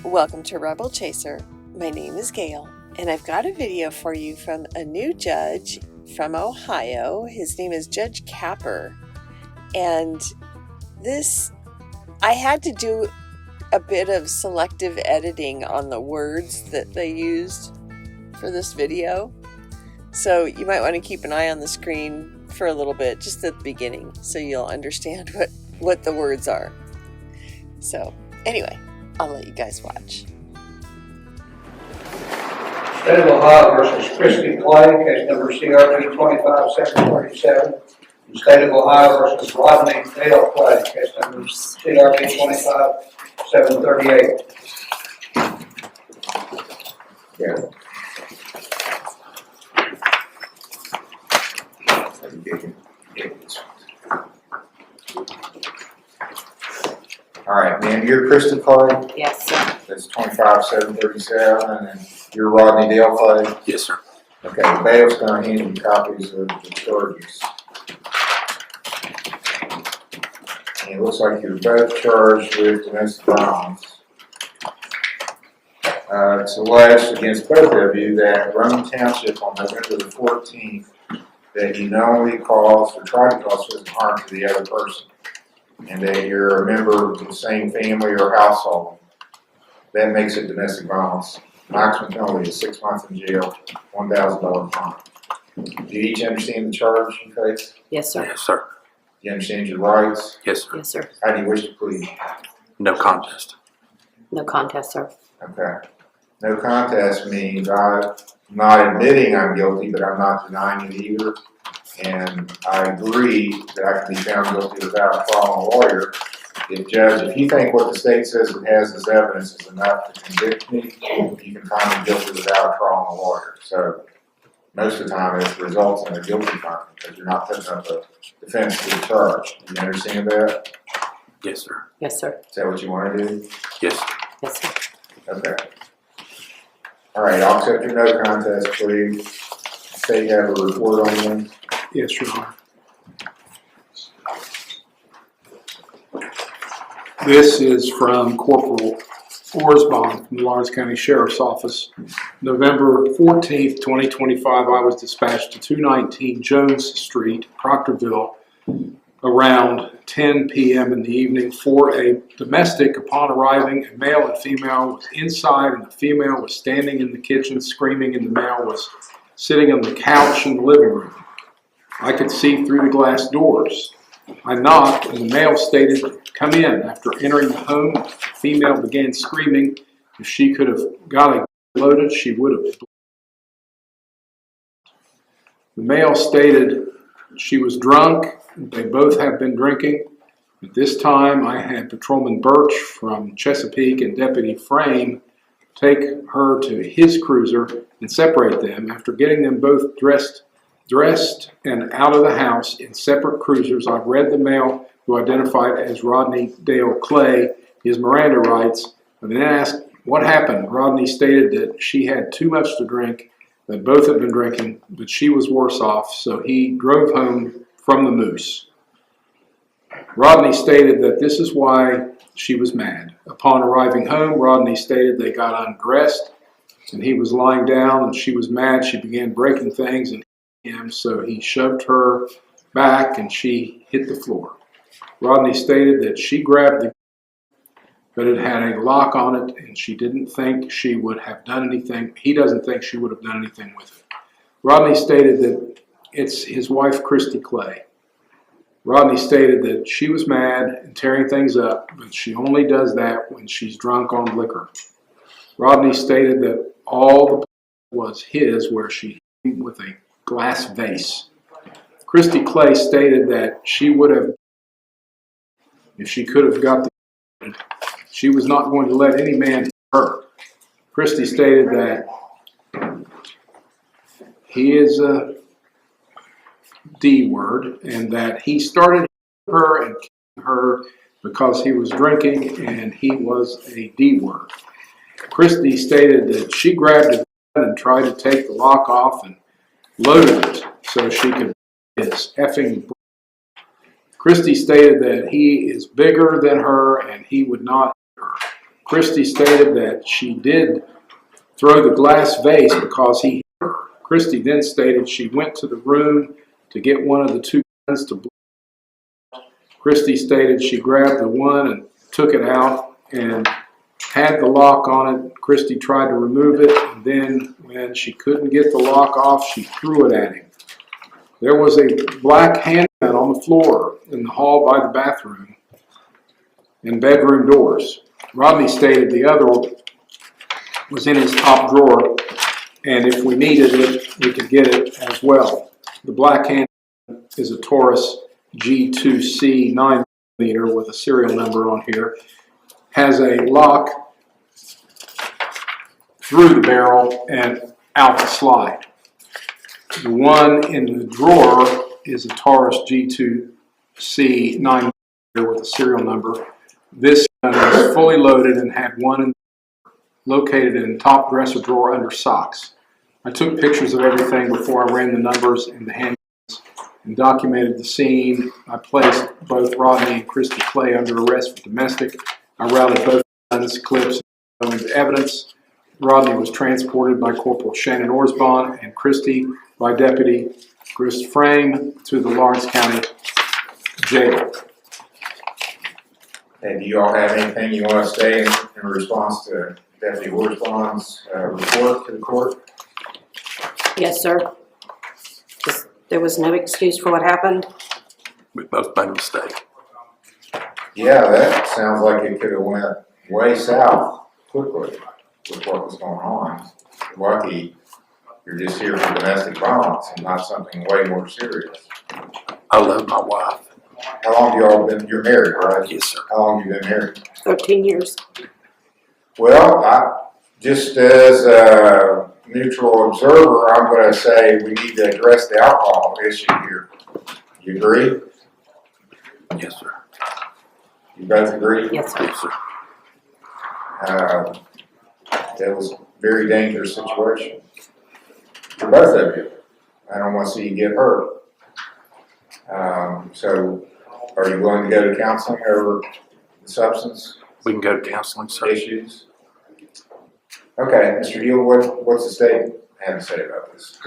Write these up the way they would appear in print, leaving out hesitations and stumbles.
Welcome to Rebel Chaser. My name is Gail, and I've got a video for you from a new judge from Ohio. His name is Judge Capper. And I had to do a bit of selective editing on the words that they used for this video. So you might want to keep an eye on the screen for a little bit, just at the beginning, so you'll understand what the words are. So anyway, I'll let you guys watch. State of Ohio versus Christy Clay, case number CRB 25737. The State of Ohio versus Rodney Dale Clay, case number CRB 25738. Yeah. All right, ma'am, you're Christy Clay? Yes, sir. That's 25737, and you're Rodney Dale Clay? Yes, sir. Okay, the bailiff's gonna hand you copies of the charges. And it looks like you're both charged with domestic violence. It's alleged against both of you that Rome Township on November the 14th, that you knowingly caused or tried to cause physical harm to the other person, and that you're a member of the same family or household. That makes it domestic violence. Maximum penalty is 6 months in jail, $1,000 fine. Do you each understand the charge you face? Yes, sir. Yes, sir. Do you understand your rights? Yes, sir. Yes, sir. How do you wish to plead? No contest. No contest, sir. Okay. No contest means I'm not admitting I'm guilty, but I'm not denying it either. And I agree that I can be found guilty without calling a lawyer. If you think what the state says it has as evidence is enough to convict me, you can find me guilty without calling a lawyer. So most of the time it results in a guilty finding because you're not putting up a defense to the charge. Do you understand that? Yes, sir. Yes, sir. Is that what you want to do? Yes, sir. Yes, sir. Okay. All right, I'll accept your no contest plea. State have a report on you. Yes, Your Honor. This is from Corporal Orsbon from the Lawrence County Sheriff's Office. November 14th, 2025, I was dispatched to 219 Jones Street, Proctorville, around 10 p.m. in the evening for a domestic. Upon arriving, a male and female was inside, and the female was standing in the kitchen screaming, and the male was sitting on the couch in the living room. I could see through the glass doors. I knocked, and the male stated, "Come in." After entering the home, the female began screaming. If she could have got a loaded, she would have. The male stated she was drunk. They both have been drinking. At this time, I had Patrolman Birch from Chesapeake and Deputy Frame take her to his cruiser and separate them. After getting them both dressed and out of the house in separate cruisers, I read the male, who identified as Rodney Dale Clay, his Miranda rights, and then asked what happened. Rodney stated that she had too much to drink, that both had been drinking, but she was worse off, so he drove home from the Moose. Rodney stated that this is why she was mad. Upon arriving home, Rodney stated they got undressed, and he was lying down, and she was mad. She began breaking things and him, so he shoved her back and she hit the floor. Rodney stated that she grabbed the, but it had a lock on it, and she didn't think she would have done anything. He doesn't think she would have done anything with it. Rodney stated that it's his wife, Christy Clay. Rodney stated that she was mad and tearing things up, but she only does that when she's drunk on liquor. Rodney stated that all the was his where she hit him with a glass vase. Christy Clay stated that she would have, if she could have got the, she was not going to let any man hit her. Christy stated that he is a D word and that he started her and killing her because he was drinking and he was a D word. Christy stated that she grabbed a gun and tried to take the lock off and loaded it so she could his effing. Christy stated that he is bigger than her and he would not hit her. Christy stated that she did throw the glass vase because he hit her. Christy then stated she went to the room to get one of the two guns to blow. Christy stated she grabbed the one and took it out and had the lock on it. Christy tried to remove it, and then when she couldn't get the lock off, she threw it at him. There was a black handgun on the floor in the hall by the bathroom and bedroom doors. Rodney stated the other was in his top drawer, and if we needed it, we could get it as well. The black handgun is a Taurus G2C 9mm with a serial number on here. Has a lock through the barrel and out the slide. The one in the drawer is a Taurus G2C 9mm with a serial number. This gun was fully loaded and had one located in the top dresser drawer under socks. I took pictures of everything before I ran the numbers in the handguns and documented the scene. I placed both Rodney and Christy Clay under arrest for domestic. I routed both guns, clips, into evidence. Rodney was transported by Corporal Shannon Orsbon and Christy by Deputy Chris Frame to the Lawrence County Jail. And do you all have anything you want to say in response to Deputy Orsbon's report to the court? Yes, sir. There was no excuse for what happened. We both made a mistake. Yeah, that sounds like it could have went way south quickly with what was going on. Lucky you're just here for domestic violence and not something way more serious. I love my wife. How long have you all been, you're married, right? Yes, sir. How long have you been married? 13 years. Well, just as a neutral observer, I'm going to say we need to address the alcohol issue here. You agree? Yes, sir. You both agree? Yes, sir. Yes, sir. That was a very dangerous situation for both of you. I don't want to see you get hurt. So, are you willing to go to counseling over the substance We can go to counseling, sir. issues? Okay, Mr. Deal, what's the state have to say about this?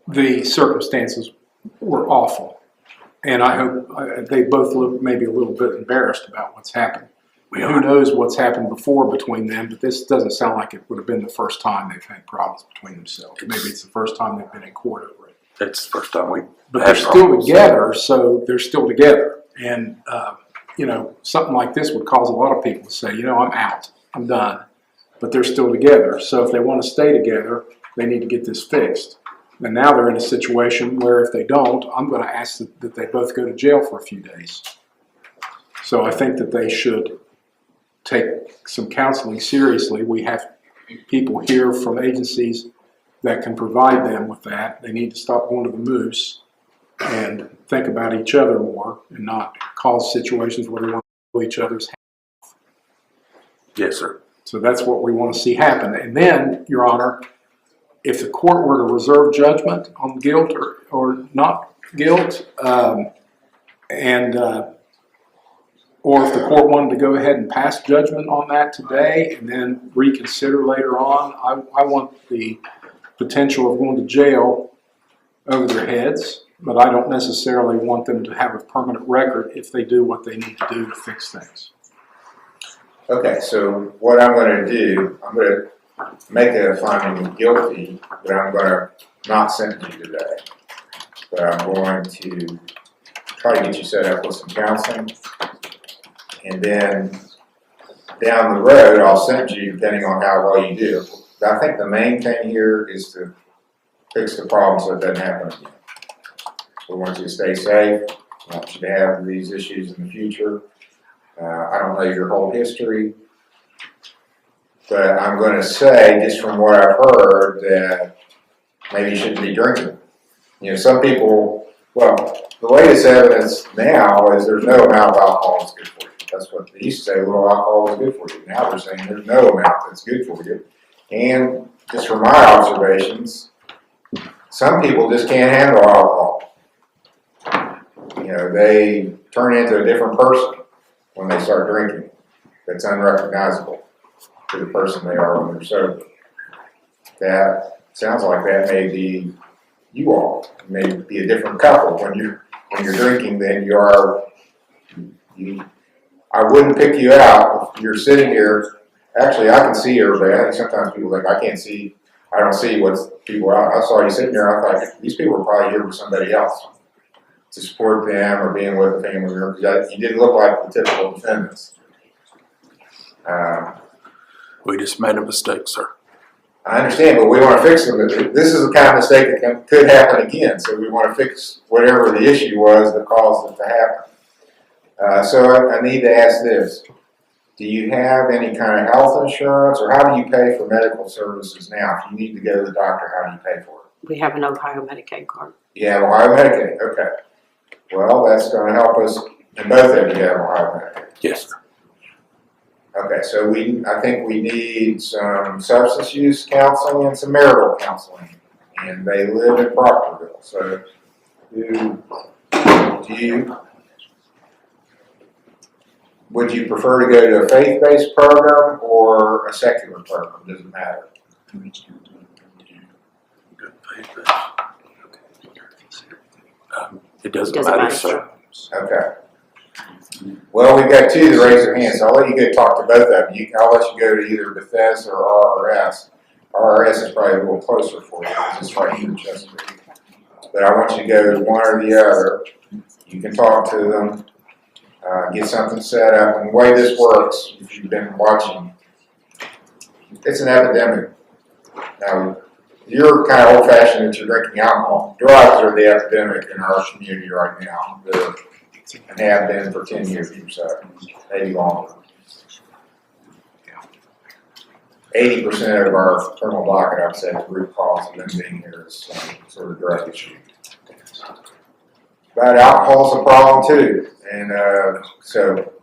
The circumstances were awful, and I hope they both look maybe a little bit embarrassed about what's happened. Who knows what's happened before between them, but this doesn't sound like it would have been the first time they've had problems between themselves. Maybe it's the first time they've been in court over it. It's the first time we But had they're still problems. together, so they're still together. And, something like this would cause a lot of people to say, I'm out, I'm done. But they're still together. So if they want to stay together, they need to get this fixed. And now they're in a situation where if they don't, I'm going to ask that they both go to jail for a few days. So I think that they should take some counseling seriously. We have people here from agencies that can provide them with that. They need to stop going to the Moose and think about each other more and not cause situations where they want to pull each other's hands. Yes, sir. So that's what we want to see happen. And then, Your Honor, if the court were to reserve judgment on guilt or not guilt, or if the court wanted to go ahead and pass judgment on that today and then reconsider later on, I want the potential of going to jail over their heads, but I don't necessarily want them to have a permanent record if they do what they need to do to fix things. Okay, so what I'm going to do, I'm going to make a finding guilty, but I'm going to not sentence you today. But I'm going to try to get you set up with some counseling. And then down the road, I'll sentence you depending on how well you do. I think the main thing here is to fix the problem so it doesn't happen again. We want you to stay safe. We want you to have these issues in the future. I don't know your whole history, but I'm going to say, just from what I've heard, that maybe you shouldn't be drinking. Some people, well, the latest evidence now is there's no amount of alcohol that's good for you. That's what they used to say, little alcohol is good for you. Now they're saying there's no amount that's good for you. And just from my observations, some people just can't handle alcohol. They turn into a different person when they start drinking. that's unrecognizable to the person they are when they're sober. That sounds like that may be you all. It may be a different couple when you're drinking than you are. I wouldn't pick you out if you're sitting here. Actually, I can see everybody. I think sometimes people think I can't see. I don't see what's people out. I saw you sitting there. I thought these people are probably here with somebody else to support them or being with a family member. You didn't look like the typical defendants. We just made a mistake, sir. I understand, but we want to fix them. This is the kind of mistake that could happen again, so we want to fix whatever the issue was that caused it to happen. So I need to ask this. Do you have any kind of health insurance, or how do you pay for medical services now? If you need to go to the doctor, how do you pay for it? We have an Ohio Medicaid card. You have Ohio Medicaid, okay. Well, that's going to help us, and both of you have Ohio Medicaid. Yes, sir. Okay, so I think we need some substance use counseling and some marital counseling, and they live in Proctorville. So, would you prefer to go to a faith-based program or a secular program? Does it matter? It doesn't matter, sir. Okay. Well, we've got two that raise their hands, so I'll let you go talk to both of them. I'll let you go to either Bethesda or RRS. RRS is probably a little closer for you, because it's right here in Chesapeake. But I want you to go to one or the other. You can talk to them, get something set up. And the way this works, if you've been watching, it's an epidemic. Now, you're kind of old-fashioned that you're drinking alcohol. Drugs are the epidemic in our community right now. And have been for 10 years or so, maybe longer. 80% of our criminal docket, I've said, the root cause of them being here is some sort of drug issue. But alcohol's a problem too, and so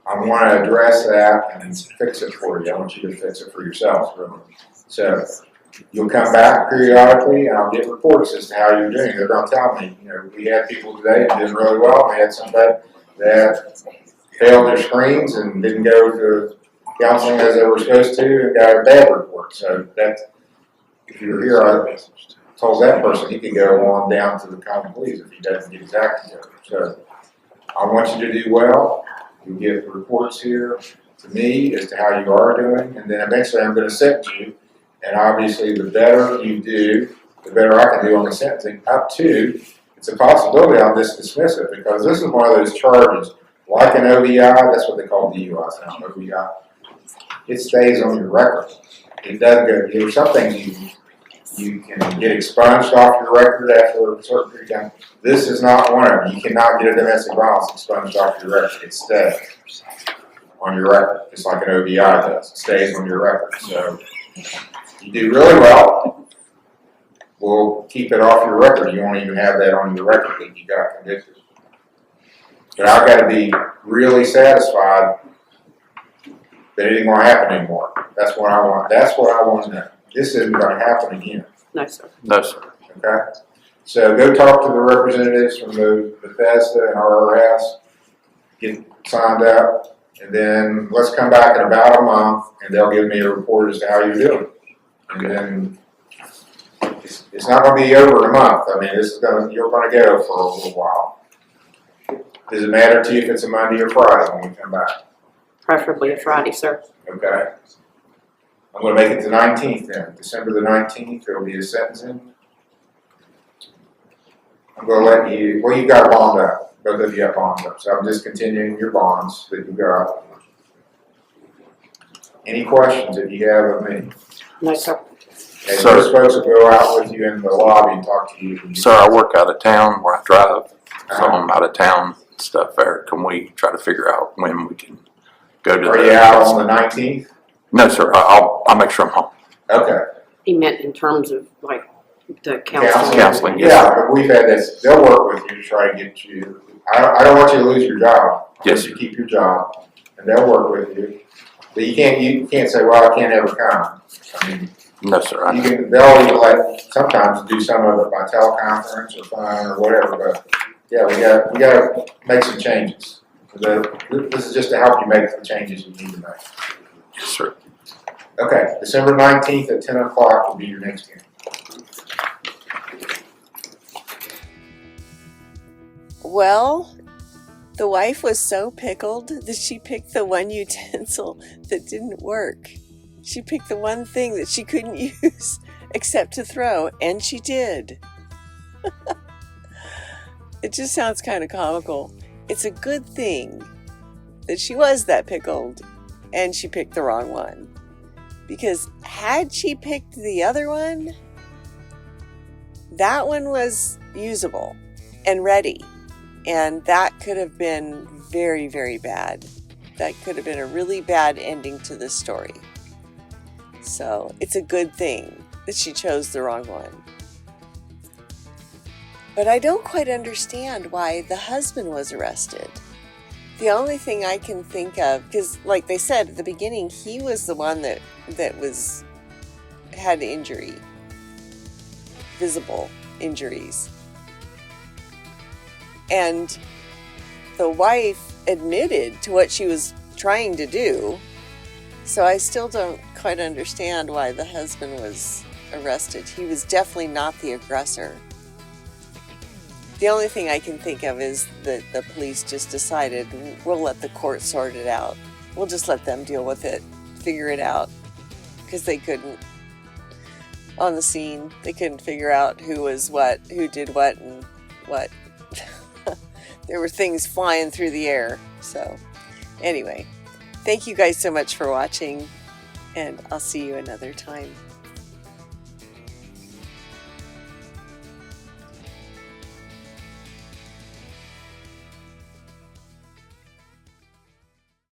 I want to address that and fix it for you. I want you to fix it for yourselves, really. So you'll come back periodically, and I'll get reports as to how you're doing. They're going to tell me, we had people today that did really well. We had somebody that failed their screens and didn't go to counseling as they were supposed to and got a bad report. So if you're here, I told that person he could go on down to the common pleas if he doesn't get his act together. So I want you to do well. You get the reports here to me as to how you are doing, and then eventually I'm going to sentence you. And obviously, the better you do, the better I can do on the sentencing, up to, it's a possibility I'll just dismiss it, because this is one of those charges, like an OVI, that's what they call DUIs now, OVI. It stays on your record. It doesn't go, there's some things you can get expunged off your record after a certain period of time. This is not one of them. You cannot get a domestic violence expunged off your record. It stays on your record, just like an OVI does. It stays on your record. So, you do really well, we'll keep it off your record. You won't even have that on your record that you got convicted. But I've got to be really satisfied that it ain't going to happen anymore. That's what I want. That's what I want to know. This isn't going to happen again. No, sir. No, sir. Okay? So go talk to the representatives from the Bethesda and RRS, get signed up, and then let's come back in about a month, and they'll give me a report as to how you're doing. And then it's not going to be over in a month. I mean, you're going to go for a little while. Does it matter to you if it's a Monday or Friday when we come back? Preferably a Friday, sir. Okay. I'm going to make it the 19th then. December the 19th, there will be a sentencing. I'm going to let you, well, you got a bond up. Both of you have bonds up. So I'm just continuing your bonds that you got. Any questions that you have of me? No, sir. And Sir. those folks will go out with you in the lobby and talk to you. Sir, I work out of town where I drive, so I'm out of town stuff there. Can we try to figure out when we can go to Are you out on the 19th? No, sir. I'll make sure I'm home. Okay. He meant in terms of like the counseling. Counseling, yes, Yeah, sir. but we've had this, they'll work with you to try to get you, I don't want you to lose your job. Yes, You keep your job, and they'll work with you. But you can't say, well, I can't ever come. I mean, No, sir. they'll even sometimes do some of it by teleconference or phone or whatever, but yeah, we gotta make some changes. This is just to help you make the changes you need to make. Yes, sir. Okay, December 19th at 10 o'clock will be your next hearing. Well, the wife was so pickled that she picked the one utensil that didn't work. She picked the one thing that she couldn't use except to throw, and she did. It just sounds kind of comical. It's a good thing that she was that pickled and she picked the wrong one. Because had she picked the other one, that one was usable and ready. And that could have been very, very bad. That could have been a really bad ending to this story. So it's a good thing that she chose the wrong one. But I don't quite understand why the husband was arrested. The only thing I can think of, because like they said at the beginning, he was the one that had injury, visible injuries. And the wife admitted to what she was trying to do. So I still don't quite understand why the husband was arrested. He was definitely not the aggressor. The only thing I can think of is that the police just decided, we'll let the court sort it out. We'll just let them deal with it, figure it out. Because they couldn't, on the scene, they couldn't figure out who was what, who did what, and what. There were things flying through the air. So anyway, thank you guys so much for watching, and I'll see you another time.